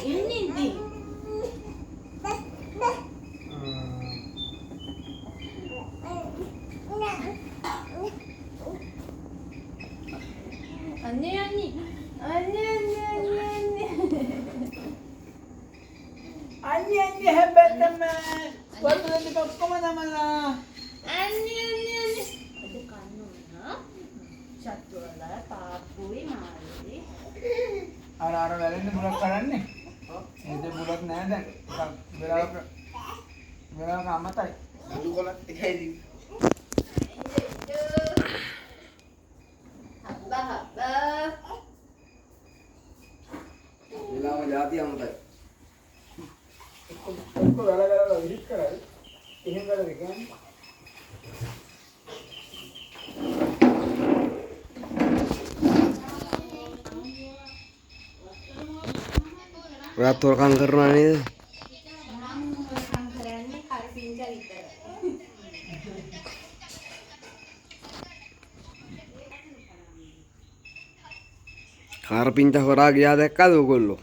ඉන්නේ ඉතින්. අනේ හැබැයි වතුරේ කොක්කම නමලා අද කන්න ඕන. චතුරල පාපුයි මාළේ. අර වැලෙන්න බුලක් කරන්නේ. ඉතින් බුලක් නෑ දැන්. වෙලාවක අමතයි. අඩු කොලක් එකයි. හබ්බා. වෙලාව જાති අමතයි. ඔක්කො ගල විහිත් කරයි. එහෙම කරද කියන්නේ? ඔයාත් තොරකම් කරනවා නේද? මම හොරකම් කරන්නේ කරපිංචා විතරයි. කාර්පින්චා හොරා ගියා දැක්කද ඔයගොල්ලෝ?